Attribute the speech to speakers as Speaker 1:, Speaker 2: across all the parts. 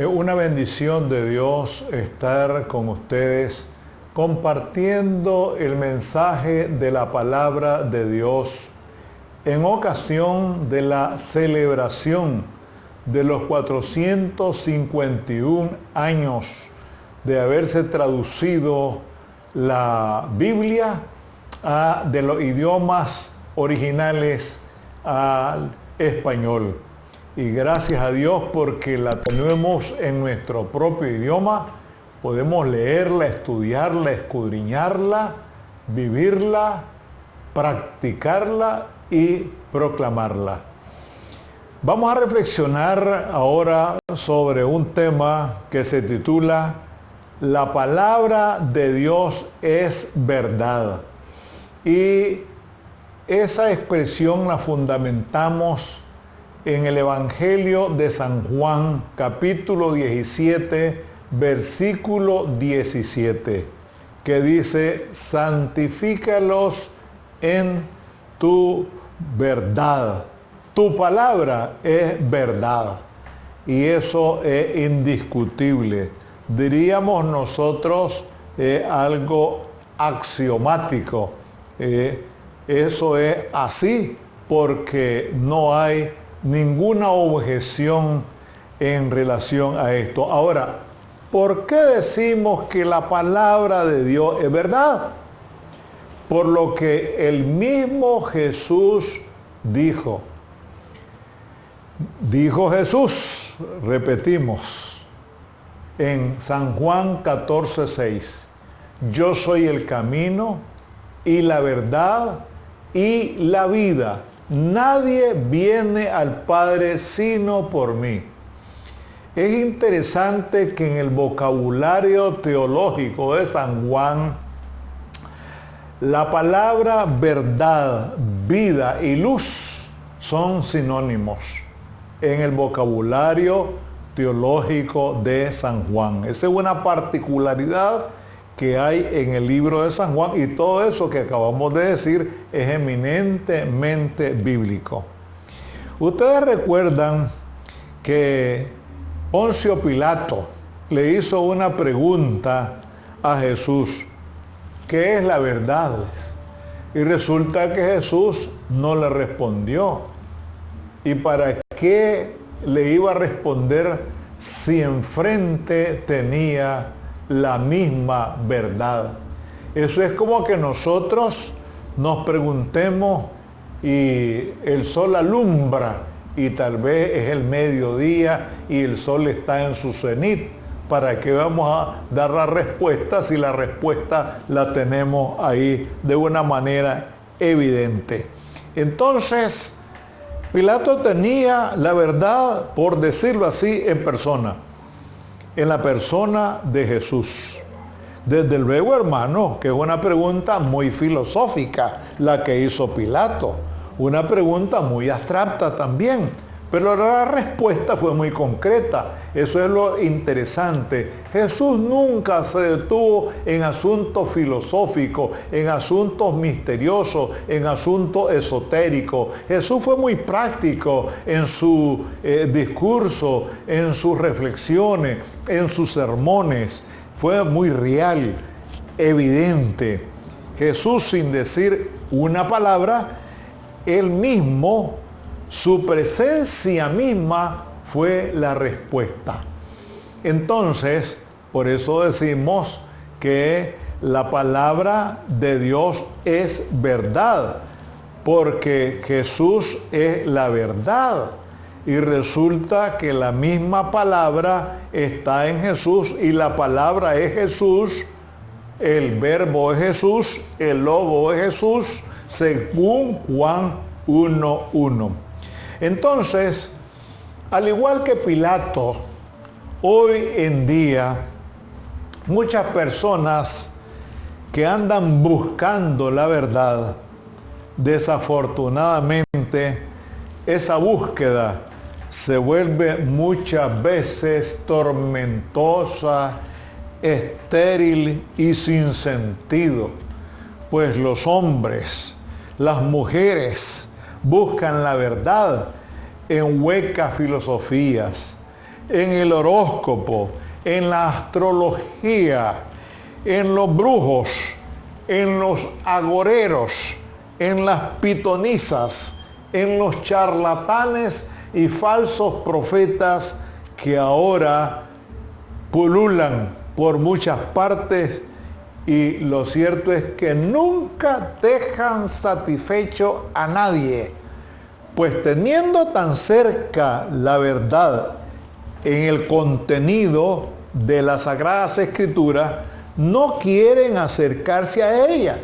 Speaker 1: Es una bendición de Dios estar con ustedes compartiendo el mensaje de la palabra de Dios en ocasión de la celebración de los 451 años de haberse traducido la Biblia de los idiomas originales al español. Y gracias a Dios porque la tenemos en nuestro propio idioma, podemos leerla, estudiarla, escudriñarla, vivirla, practicarla y proclamarla. Vamos a reflexionar ahora sobre un tema que se titula La palabra de Dios es verdad. Y esa expresión la fundamentamos en el Evangelio de San Juan, capítulo 17, versículo 17, que dice: santifícalos en tu verdad. Tu palabra es verdad. Y eso es indiscutible. Diríamos nosotros algo axiomático. Eso es así porque no hay ninguna objeción en relación a esto. Ahora, ¿por qué decimos que la palabra de Dios es verdad? Por lo que el mismo Jesús dijo. Dijo Jesús, repetimos, en San Juan 14:6, yo soy el camino y la verdad y la vida. Nadie viene al Padre sino por mí. Es interesante que en el vocabulario teológico de San Juan, la palabra verdad, vida y luz son sinónimos en el vocabulario teológico de San Juan. Esa es una particularidad que hay en el libro de San Juan, y todo eso que acabamos de decir es eminentemente bíblico. Ustedes recuerdan que Poncio Pilato le hizo una pregunta a Jesús: ¿qué es la verdad? Y resulta que Jesús no le respondió. ¿Y para qué le iba a responder si enfrente tenía la misma verdad? Eso es como que nosotros nos preguntemos, y el sol alumbra y tal vez es el mediodía y el sol está en su cenit. ¿Para qué vamos a dar la respuesta si la respuesta la tenemos ahí de una manera evidente? Entonces, Pilato tenía la verdad, por decirlo así, en persona, en la persona de Jesús. Desde luego, hermano, que es una pregunta muy filosófica la que hizo Pilato, una pregunta muy abstracta también, pero la respuesta fue muy concreta. Eso es lo interesante. Jesús nunca se detuvo en asuntos filosóficos, en asuntos misteriosos, en asuntos esotéricos. Jesús fue muy práctico en su discurso, en sus reflexiones, en sus sermones. Fue muy real, evidente. Jesús, sin decir una palabra, él mismo, su presencia misma fue la respuesta. Entonces, por eso decimos que la palabra de Dios es verdad, porque Jesús es la verdad. Y resulta que la misma palabra está en Jesús, y la palabra es Jesús, el verbo es Jesús, el logo es Jesús, según Juan 1:1. Entonces, al igual que Pilato, hoy en día muchas personas que andan buscando la verdad, desafortunadamente esa búsqueda se vuelve muchas veces tormentosa, estéril y sin sentido, pues los hombres, las mujeres buscan la verdad en huecas filosofías, en el horóscopo, en la astrología, en los brujos, en los agoreros, en las pitonisas, en los charlatanes y falsos profetas que ahora pululan por muchas partes, y lo cierto es que nunca dejan satisfecho a nadie, pues teniendo tan cerca la verdad en el contenido de las Sagradas Escrituras, no quieren acercarse a ella,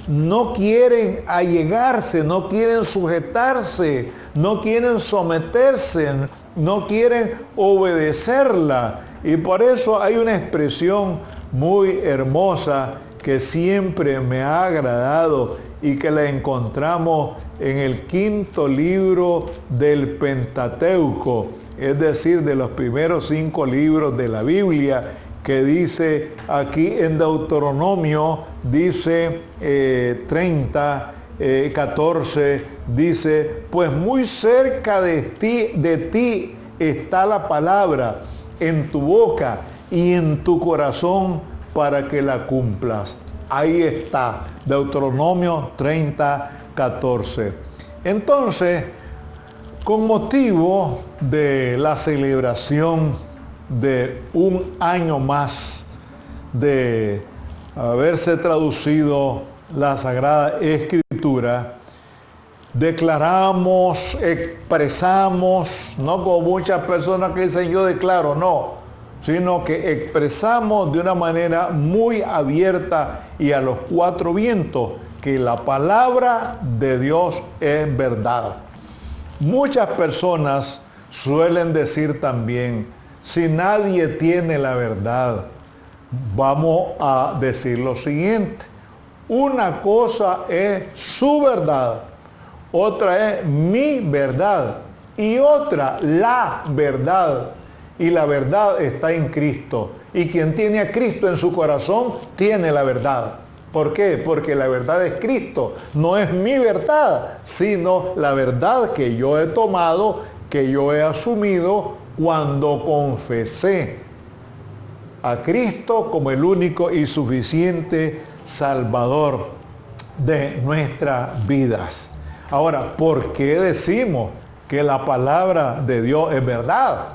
Speaker 1: no quieren allegarse, no quieren sujetarse, no quieren someterse, no quieren obedecerla. Y por eso hay una expresión muy hermosa que siempre me ha agradado y que la encontramos en el 5.º libro del Pentateuco, es decir, de los primeros 5 libros de la Biblia, que dice aquí en Deuteronomio, dice 14, dice, pues muy cerca de ti está la palabra, en tu boca y en tu corazón, para que la cumplas. Ahí está, Deuteronomio 14. Entonces, con motivo de la celebración de un año más de haberse traducido la Sagrada Escritura, declaramos, expresamos, no como muchas personas que dicen yo declaro, no, sino que expresamos de una manera muy abierta y a los 4 vientos que la palabra de Dios es verdad. Muchas personas suelen decir también, si nadie tiene la verdad, vamos a decir lo siguiente: una cosa es su verdad, otra es mi verdad y otra la verdad. Y la verdad está en Cristo. Y quien tiene a Cristo en su corazón tiene la verdad. ¿Por qué? Porque la verdad es Cristo. No es mi verdad, sino la verdad que yo he tomado, que yo he asumido cuando confesé a Cristo como el único y suficiente Salvador de nuestras vidas. Ahora, ¿por qué decimos que la palabra de Dios es verdad?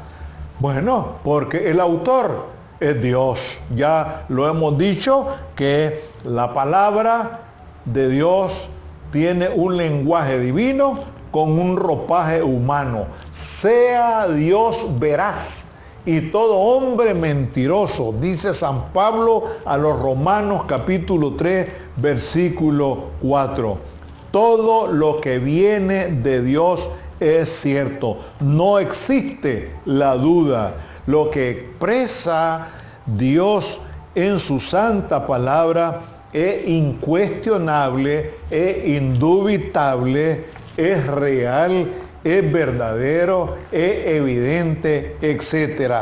Speaker 1: Bueno, porque el autor es Dios. Ya lo hemos dicho que la palabra de Dios tiene un lenguaje divino con un ropaje humano. Sea Dios veraz y todo hombre mentiroso, dice San Pablo a los Romanos capítulo 3, versículo 4. Todo lo que viene de Dios es cierto, no existe la duda. Lo que expresa Dios en su santa palabra es incuestionable, es indubitable, es real, es verdadero, es evidente, etc.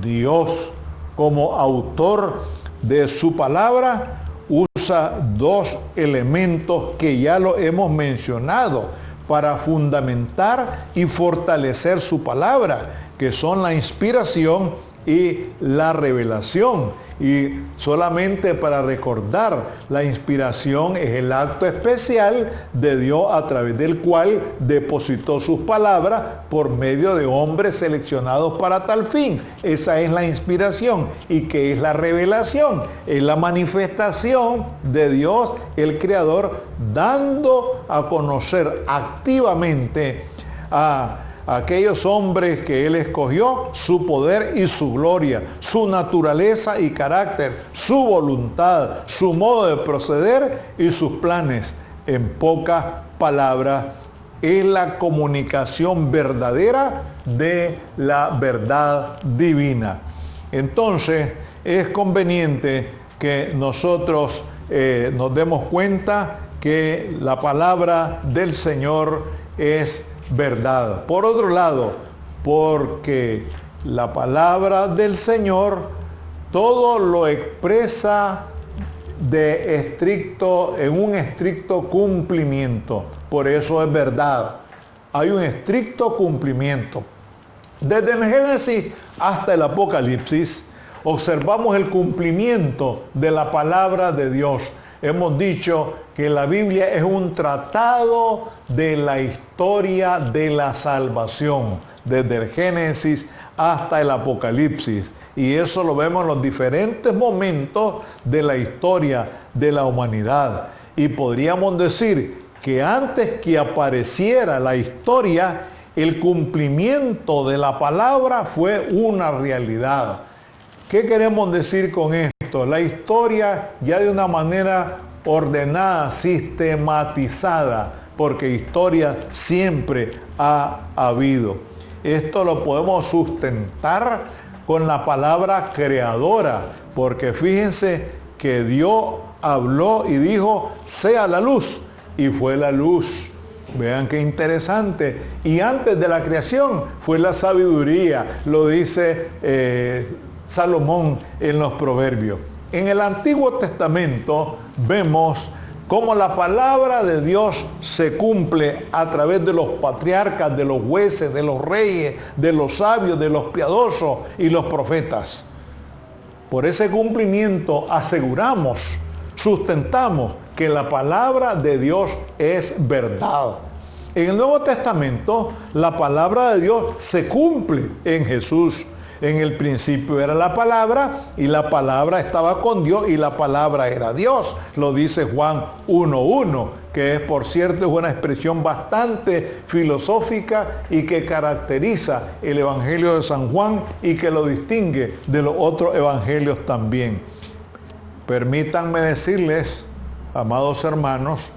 Speaker 1: Dios, como autor de su palabra, usa 2 elementos que ya lo hemos mencionado para fundamentar y fortalecer su palabra, que son la inspiración y la revelación. Y solamente para recordar, la inspiración es el acto especial de Dios a través del cual depositó sus palabras por medio de hombres seleccionados para tal fin. Esa es la inspiración. ¿Y qué es la revelación? Es la manifestación de Dios, el Creador, dando a conocer activamente a aquellos hombres que Él escogió, su poder y su gloria, su naturaleza y carácter, su voluntad, su modo de proceder y sus planes. En pocas palabras, es la comunicación verdadera de la verdad divina. Entonces, es conveniente que nosotros nos demos cuenta que la palabra del Señor es verdad. Por otro lado, porque la palabra del Señor todo lo expresa en un estricto cumplimiento. Por eso es verdad. Hay un estricto cumplimiento. Desde el Génesis hasta el Apocalipsis, observamos el cumplimiento de la palabra de Dios. Hemos dicho que la Biblia es un tratado de la historia de la salvación, desde el Génesis hasta el Apocalipsis. Y eso lo vemos en los diferentes momentos de la historia de la humanidad. Y podríamos decir que antes que apareciera la historia, el cumplimiento de la palabra fue una realidad. ¿Qué queremos decir con esto? La historia ya de una manera ordenada, sistematizada, porque historia siempre ha habido. Esto lo podemos sustentar con la palabra creadora, porque fíjense que Dios habló y dijo, sea la luz, y fue la luz. Vean qué interesante. Y antes de la creación fue la sabiduría, lo dice Salomón en los Proverbios. En el Antiguo Testamento vemos cómo la palabra de Dios se cumple a través de los patriarcas, de los jueces, de los reyes, de los sabios, de los piadosos y los profetas. Por ese cumplimiento aseguramos, sustentamos que la palabra de Dios es verdad. En el Nuevo Testamento, la palabra de Dios se cumple en Jesús. En el principio era la palabra, y la palabra estaba con Dios, y la palabra era Dios. Lo dice Juan 1:1, que es, por cierto, es una expresión bastante filosófica y que caracteriza el Evangelio de San Juan y que lo distingue de los otros evangelios también. Permítanme decirles, amados hermanos,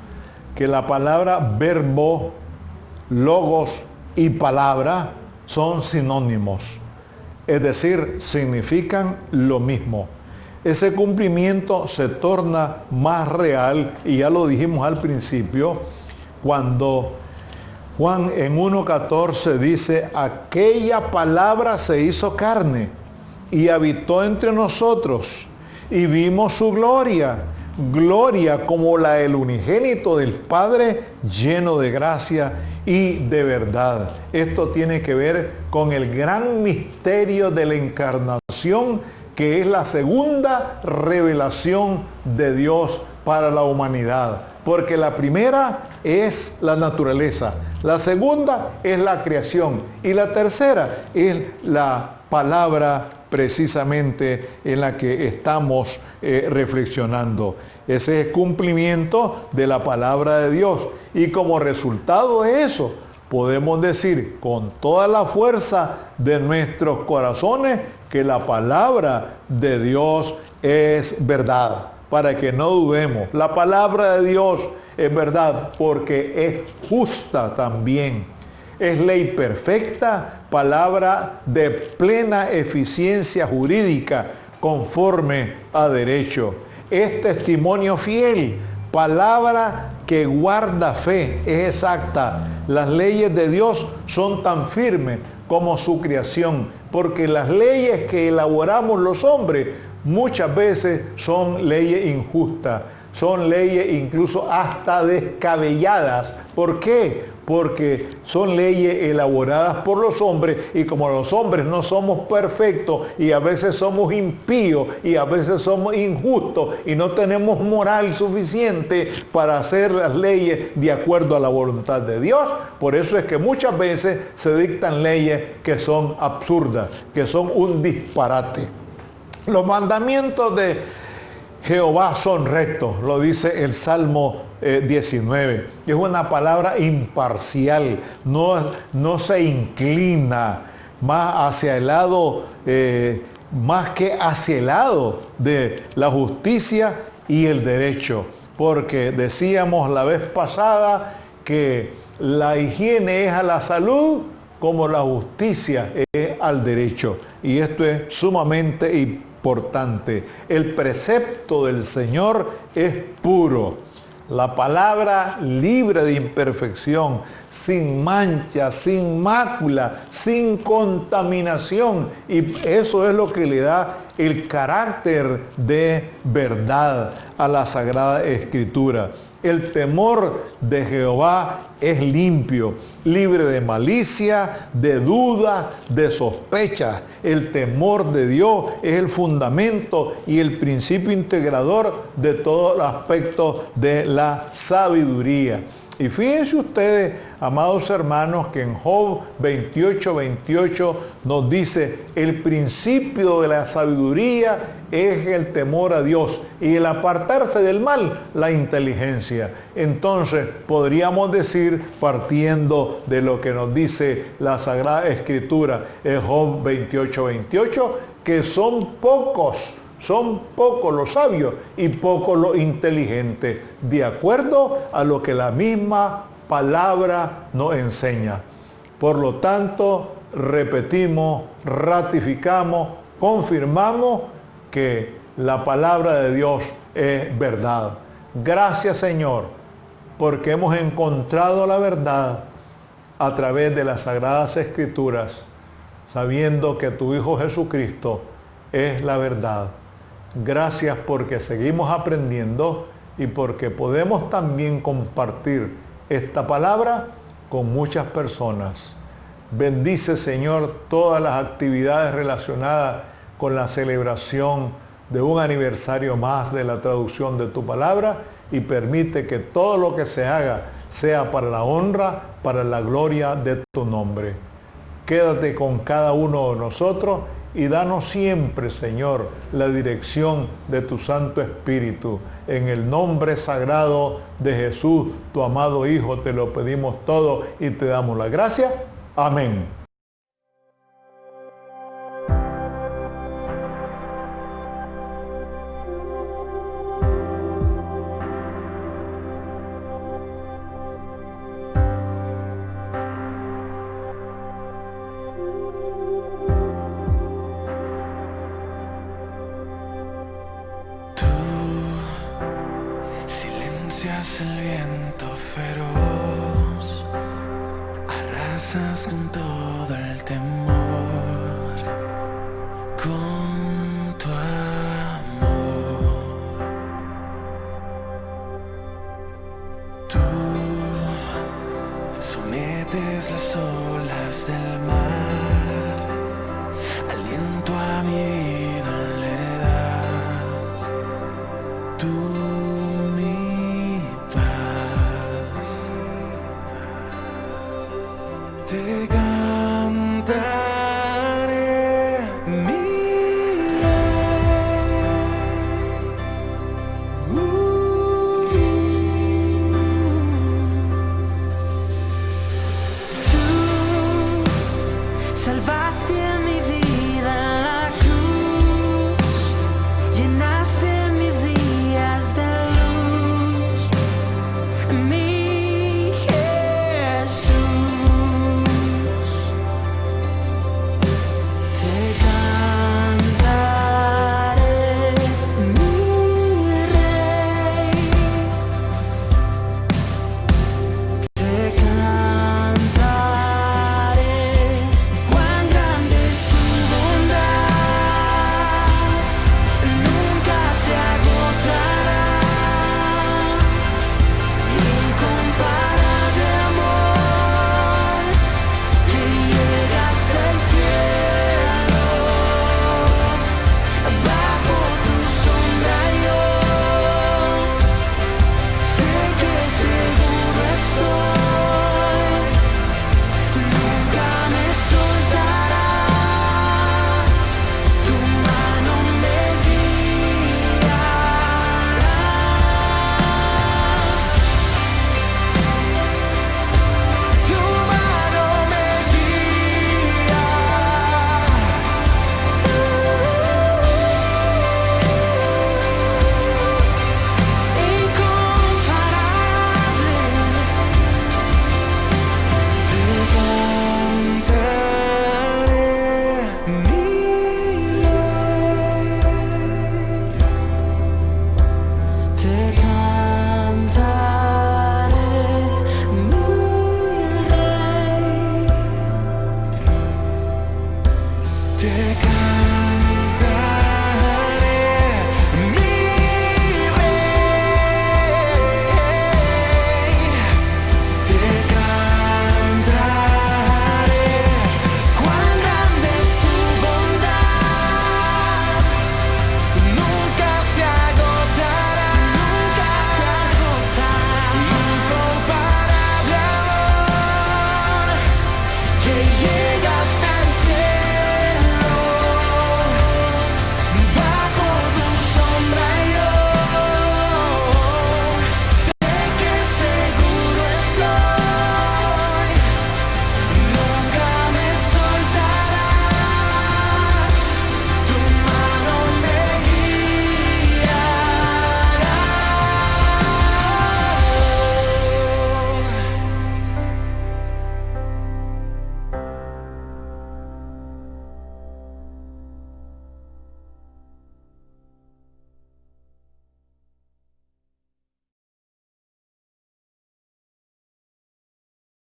Speaker 1: que la palabra verbo, logos y palabra son sinónimos. Es decir, significan lo mismo. Ese cumplimiento se torna más real, y ya lo dijimos al principio, cuando Juan en 1:14 dice, aquella palabra se hizo carne y habitó entre nosotros, y vimos su gloria, gloria como la del unigénito del Padre, lleno de gracia y de verdad. Esto tiene que ver con el gran misterio de la encarnación, que es la segunda revelación de Dios para la humanidad. Porque la primera es la naturaleza, la segunda es la creación, y la tercera es la palabra precisamente en la que estamos reflexionando. Ese es el cumplimiento de la palabra de Dios. Y como resultado de eso, podemos decir con toda la fuerza de nuestros corazones que la palabra de Dios es verdad. Para que no dudemos, la palabra de Dios es verdad porque es justa también. Es ley perfecta, palabra de plena eficiencia jurídica conforme a derecho. Es testimonio fiel, palabra que guarda fe, es exacta. Las leyes de Dios son tan firmes como su creación, porque las leyes que elaboramos los hombres muchas veces son leyes injustas, son leyes incluso hasta descabelladas. ¿Por qué? Porque son leyes elaboradas por los hombres, y como los hombres no somos perfectos y a veces somos impíos y a veces somos injustos y no tenemos moral suficiente para hacer las leyes de acuerdo a la voluntad de Dios, por eso es que muchas veces se dictan leyes que son absurdas, que son un disparate. Los mandamientos de Jehová son rectos, lo dice el Salmo 19. Es una palabra imparcial, no se inclina más hacia el lado, más que hacia el lado de la justicia y el derecho. Porque decíamos la vez pasada que la higiene es a la salud como la justicia es al derecho. Y esto es sumamente importante. El precepto del Señor es puro. La palabra libre de imperfección, sin mancha, sin mácula, sin contaminación. Y eso es lo que le da el carácter de verdad a la Sagrada Escritura. El temor de Jehová es limpio, libre de malicia, de duda, de sospecha. El temor de Dios es el fundamento y el principio integrador de todos los aspectos de la sabiduría. Y fíjense ustedes, amados hermanos, que en Job 28:28 nos dice, el principio de la sabiduría es el temor a Dios y el apartarse del mal, la inteligencia. Entonces, podríamos decir, partiendo de lo que nos dice la Sagrada Escritura en Job 28:28, que son pocos los sabios y pocos los inteligentes, de acuerdo a lo que la misma palabra nos enseña. Por lo tanto, repetimos, ratificamos, confirmamos que la palabra de Dios es verdad. Gracias, Señor, porque hemos encontrado la verdad a través de las Sagradas Escrituras, sabiendo que tu Hijo Jesucristo es la verdad. Gracias porque seguimos aprendiendo y porque podemos también compartir esta palabra con muchas personas. Bendice, Señor, todas las actividades relacionadas con la celebración de un aniversario más de la traducción de tu palabra y permite que todo lo que se haga sea para la honra, para la gloria de tu nombre. Quédate con cada uno de nosotros y danos siempre, Señor, la dirección de tu Santo Espíritu. En el nombre sagrado de Jesús, tu amado Hijo, te lo pedimos todo y te damos la gracia. Amén.
Speaker 2: El viento feroz, arrasas con todo el temor, con tu amor. Tú sometes las olas del mar, aliento a mi vida le das. Tú te cantaré.